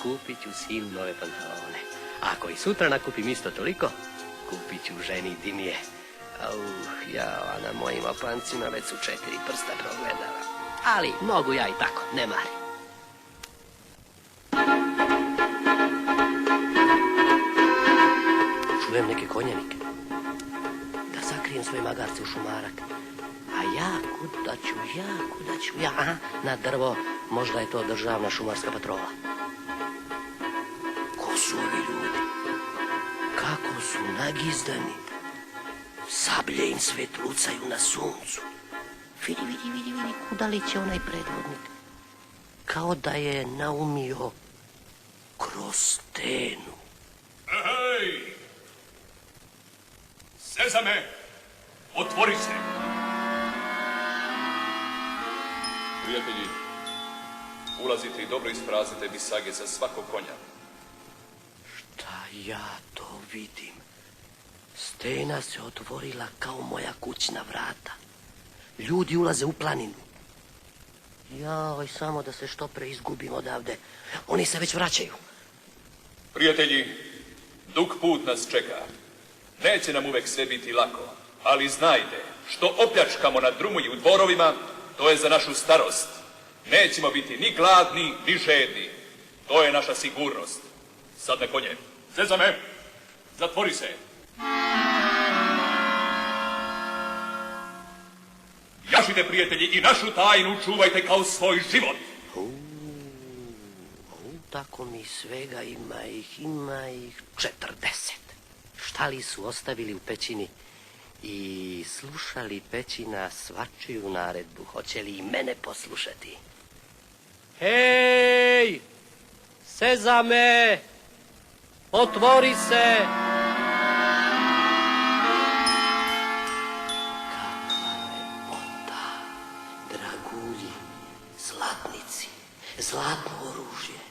kupit ću sinu nove pantalone. Ako i sutra nakupim isto toliko, kupit ću ženi Dimije. Ja, na mojim opancima već su 4 prsta progledala. Ali mogu ja i tako, ne marim. Čujem neke konjenike. Da sakrijem svoje magarce u šumarak. A ja, kuda ću ja? Aha, na drvo, možda je to državna šumarska patrola. Ko su ovi ljudi? Kako su nagizdani? Sablje im sve trucaju na suncu. Vidi, kuda liće onaj predvodnik. Kao da je naumio kroz stenu. Hej! Sezame, otvori se! Prijatelji, ulazite i dobro ispraznite bisage sa svakog konja. Šta ja to vidim? Stena se otvorila kao moja kućna vrata. Ljudi ulaze u planinu. Joj, samo da se što pre izgubim odavde. Oni se već vraćaju. Prijatelji, dug put nas čeka. Neće nam uvek sve biti lako, ali znajte, što opljačkamo na drumu i u dvorovima, to je za našu starost. Nećemo biti ni gladni, ni žedni. To je naša sigurnost. Sad na konje. Sezame, zatvori se. Jašite, prijatelji, i našu tajnu čuvajte kao svoj život. Tako mi svega ima ih 40. Šta li su ostavili u pećini i slušali pećina svačiju naredbu? Hoće li i mene poslušati? Hej! Sezame! Otvori se! Kakva lepota! Dragulji, zlatnici, zlatno oružje.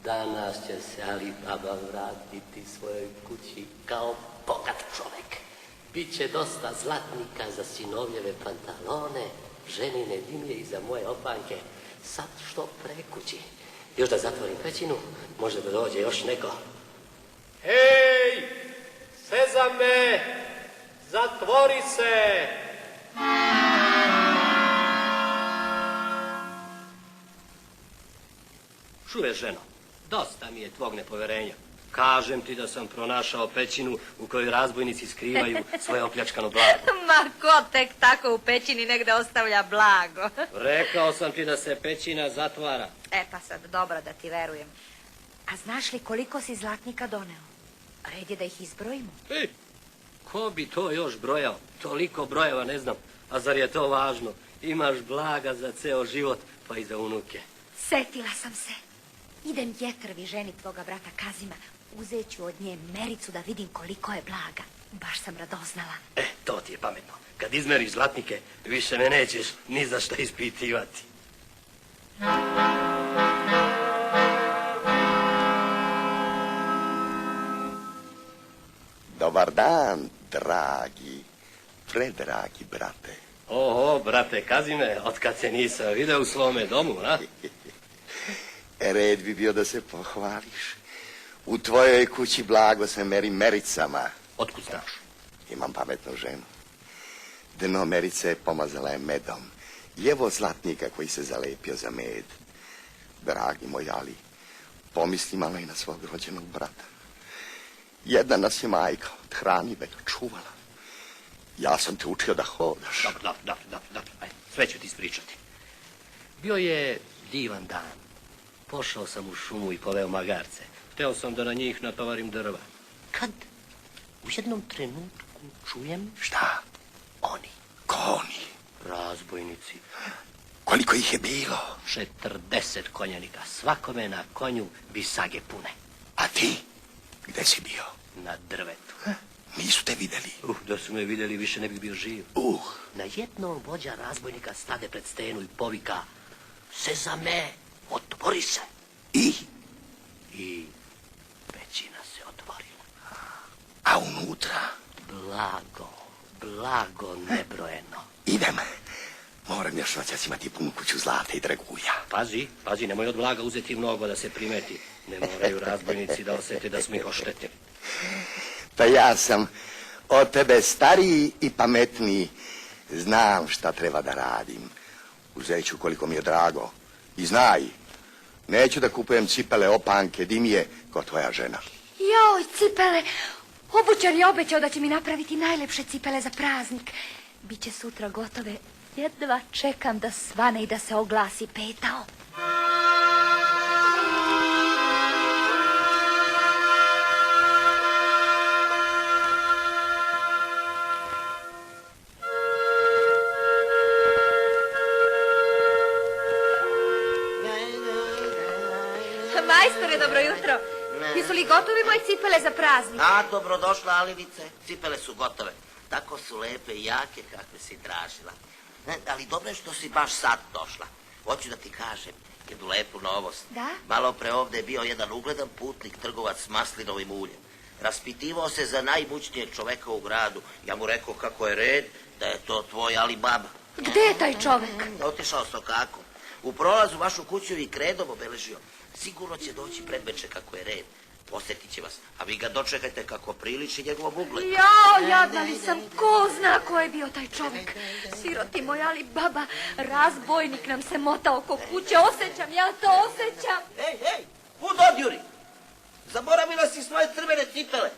Danas će se Ali Baba vratiti svojoj kući kao bogat čovek. Biće dosta zlatnika za sinovljeve pantalone, ženine Dimije i za moje opanke. Sad što pre kući. Još da zatvorim pećinu, može da dođe još neko. Hej! Sezame! Zatvori se! Čuje, ženo, dosta mi je tvog nepoverenja. Kažem ti da sam pronašao pećinu u kojoj razbojnici skrivaju svoje opljačkano blago. Ma ko tek tako u pećini negde ostavlja blago? Rekao sam ti da se pećina zatvara. Pa sad dobro da ti verujem. A znaš li koliko si zlatnika doneo? Red je da ih izbrojimo. Ko bi to još brojao? Toliko brojeva ne znam. A zar je to važno? Imaš blaga za ceo život, pa i za unuke. Setila sam se. Idem Jetrvi ženi tvoga brata Kazima. Uzet ću od nje mericu da vidim koliko je blaga. Baš sam radoznala. To ti je pametno. Kad izmeriš zlatnike, više me nećeš ni za šta ispitivati. Dobar dan, dragi, predragi brate. Oho, brate Kazime, otkad se nisam video u svome domu, a? Red bi bio da se pohvališ. U tvojoj kući blago se meri mericama. Otkud znaš? Imam pametnu ženu. Dno merice pomazala je medom. I evo zlatnika koji se zalepio za med. Dragi moj Ali, pomisli malo i na svog rođenog brata. Jedna nas je majka od hranjive čuvala. Ja sam te učio da hodaš. Dobro. Ajde, sve ću ti ispričati. Bio je divan dan. Pošao sam u šumu i poveo magarce. Hteo sam da na njih natovarim drva. Kad u jednom trenutku čujem... Šta? Oni. Ko oni? Razbojnici. Koliko ih je bilo? 40 konjanika. Svakome na konju bisage pune. A ti? Gde si bio? Na drvetu. Nisu te videli? Da su me videli, više ne bih bio živ. Na jednom vođa razbojnika stade pred stenu i povika: Sezame, otvori se. I pećina se otvorila. A unutra? Blago nebrojeno. Idem. Moram Barem još noćas imati punu kuću zlata i dragulja. Pazi, nemoj od blaga uzeti mnogo da se primeti. Ne moraju razbojnici da osjete da smo ih oštetili. Pa ja sam od tebe stariji i pametniji. Znam šta treba da radim. Uzet ću koliko mi je drago. I znaj, neću da kupujem cipele, opanke, dimije, ko tvoja žena. Joj, cipele! Obućar je obećao da će mi napraviti najlepše cipele za praznik. Biće sutra gotove. Jedva čekam da svane i da se oglasi petao. Majstore, dobro jutro. Jesu li gotovi moje cipele za praznik? A, dobrodošla, Alivice. Cipele su gotove. Tako su lepe i jake kakve si tražila. Ali dobro je što si baš sad došla. Hoću da ti kažem jednu lepu novost. Da? Malo pre ovde je bio jedan ugledan putnik, trgovac s maslinovim uljem. Raspitivao se za najmućnijeg čoveka u gradu. Ja mu rekao kako je red, da je to tvoj Alibaba. Gde je taj čovek? Otišao sokakom. U prolazu vašu kuću i kredom obeležio. Sigurno će doći predveče kako je red. Posjetit će vas, a vi ga dočekajte kako priliči njegovom ugledu. Ja, jadna li sam, ko zna ko je bio taj čovek. Siroti moj Alibaba, razbojnik nam se mota oko kuće, osjećam, ja to osjećam. Ej, kud odjuri? Zaboravila si svoje crvene cipele.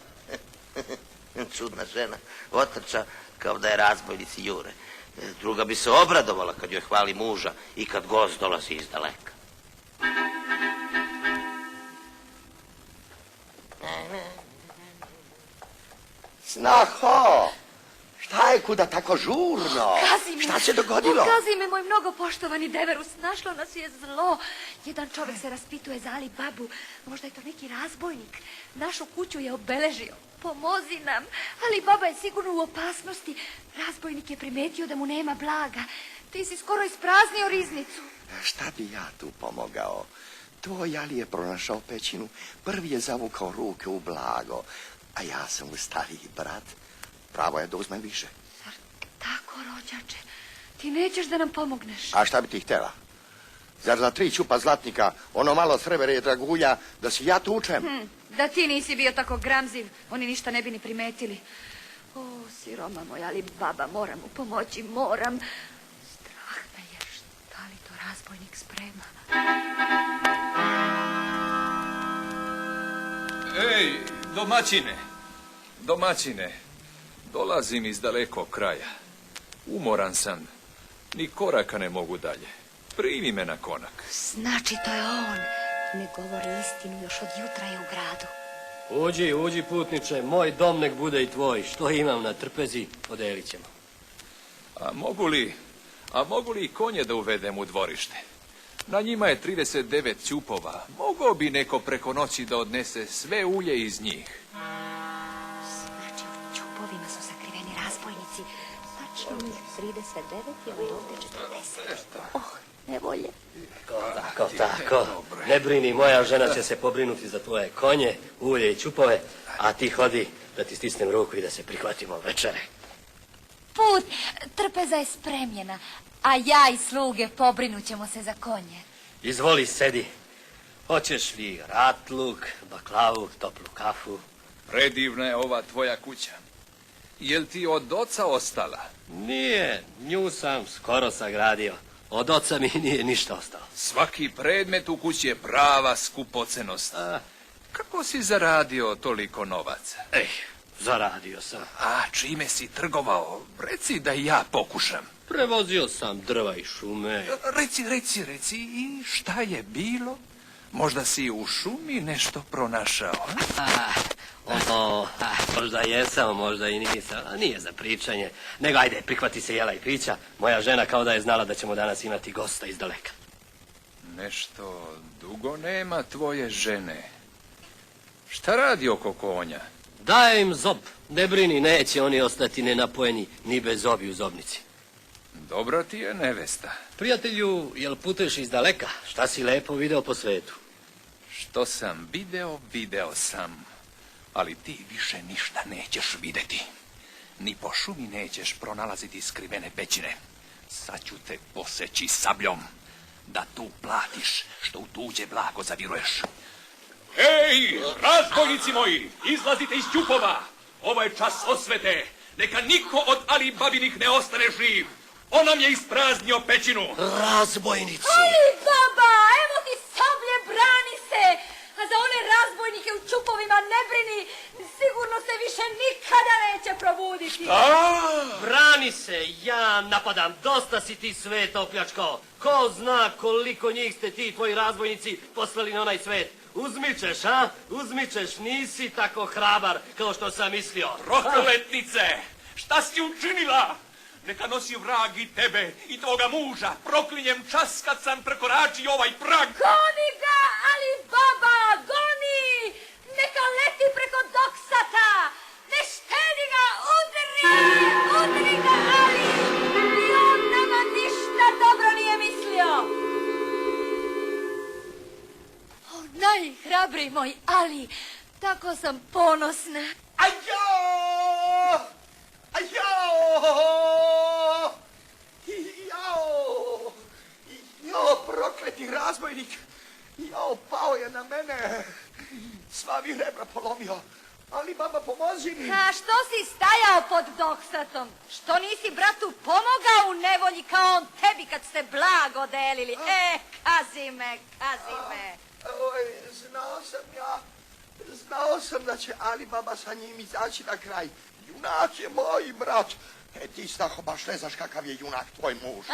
Čudna žena, otrča kao da je razbojnici jure. Druga bi se obradovala kad joj hvali muža i kad gost dolazi iz daleka. Snaho, šta je kuda tako žurno? Šta se dogodilo? Okazi me, moj mnogo poštovani Deverus, našlo nas je zlo. Jedan čovjek se raspituje za Alibabu, možda je to neki razbojnik. Našu kuću je obeležio, pomozi nam. Alibaba je sigurno u opasnosti. Razbojnik je primetio da mu nema blaga. Ti si skoro ispraznio riznicu. Šta bi ja tu pomogao? Tvoj Ali je pronašao pećinu, prvi je zavukao ruke u blago, a ja sam stariji brat. Pravo je da uzmem više. Zar tako, rođače? Ti nećeš da nam pomogneš? A šta bi ti htjela? Zar za 3 ćupa zlatnika, ono malo srebere i dragulja, da si ja tučem? Da ti nisi bio tako gramziv, oni ništa ne bi ni primetili. O, siroma moj, ali baba, moram mu pomoći, moram. Strah me je, šta li to razbojnik sprema? Ej, domaćine, dolazim iz dalekog kraja. Umoran sam, ni koraka ne mogu dalje. Primi me na konak. Znači, to je on. Ne govori istinu, još od jutra je u gradu. Uđi, putniče, moj dom nek bude i tvoj. Što imam na trpezi, podelit ćemo. A mogu li i konje da uvedem u dvorište? Na njima je 39 ćupova. Mogao bi neko preko noći da odnese sve ulje iz njih. Znači, u ćupovima su sakriveni razbojnici. Tačno njih 39 je od ovde 40. Nevolje. Tako. Ne brini, moja žena će se pobrinuti za tvoje konje, ulje i ćupove, a ti hodi da ti stisnem ruku i da se prihvatimo večere. Put, trpeza je spremljena, a ja i sluge pobrinut ćemo se za konje. Izvoli, sedi. Hoćeš li ratluk, baklavu, toplu kafu? Predivna je ova tvoja kuća. Jel ti od oca ostala? Nije, nju sam skoro sagradio. Od oca mi nije ništa ostalo. Svaki predmet u kući je prava skupocenost. Kako si zaradio toliko novaca? Zaradio sam. A čime si trgovao? Reci da i ja pokušam. Prevozio sam drva i šume. Reci, i šta je bilo? Možda si u šumi nešto pronašao? Možda jesam, možda i nisam, a nije za pričanje. Nego ajde, prihvati se jela i pića. Moja žena kao da je znala da ćemo danas imati gosta iz daleka. Nešto dugo nema tvoje žene. Šta radi oko konja? Daj im zob, ne brini, neće oni ostati nenapojeni ni bez zobi u zobnici. Dobra ti je nevesta. Prijatelju, jel putuješ iz daleka? Šta si lepo video po svetu? Što sam video sam. Ali ti više ništa nećeš videti. Ni po šumi nećeš pronalaziti skrivene pećine. Sad ću te poseći sabljom, da tu platiš što u tuđe blago zaviruješ. Ej, razbojnici moji, izlazite iz ćupova. Ovo je čas osvete. Neka niko od Ali Babinih ne ostane živ. On nam je ispraznio pećinu. Razbojnici! Ali baba, evo ti sablje, brani se! A za one razbojnike u ćupovima ne brini, sigurno se više nikada neće probuditi. Brani se, ja napadam. Dosta si ti sveta opljačkao. Ko zna koliko njih ste ti tvoji razbojnici poslali na onaj svet. Uzmičeš, a? Uzmičeš, nisi tako hrabar kao što sam mislio. Prokletnice, šta si učinila? Neka nosi vrag i tebe i tvoga muža. Proklinjem čas kad sam prekoračio ovaj prag. Goni ga, Ali Baba, goni! Neka leti preko Doksata! Ne štedi ga, udri ga, Ali! I on nama ništa dobro nije mislio. O, najhrabriji moj Ali, tako sam ponosna. Ajo! Prokleti razbojnik. Pao je na mene. Sva mi rebra polomio. Ali baba, pomozi mi. A što si stajao pod Doksatom? Što nisi bratu pomogao u nevolji kao on tebi kad ste blago delili? Kazi me. Znao sam da će Ali baba sa njim izaći na kraj. Junak je moj brat. Ti, Staho, baš ne znaš kakav je junak tvoj muž.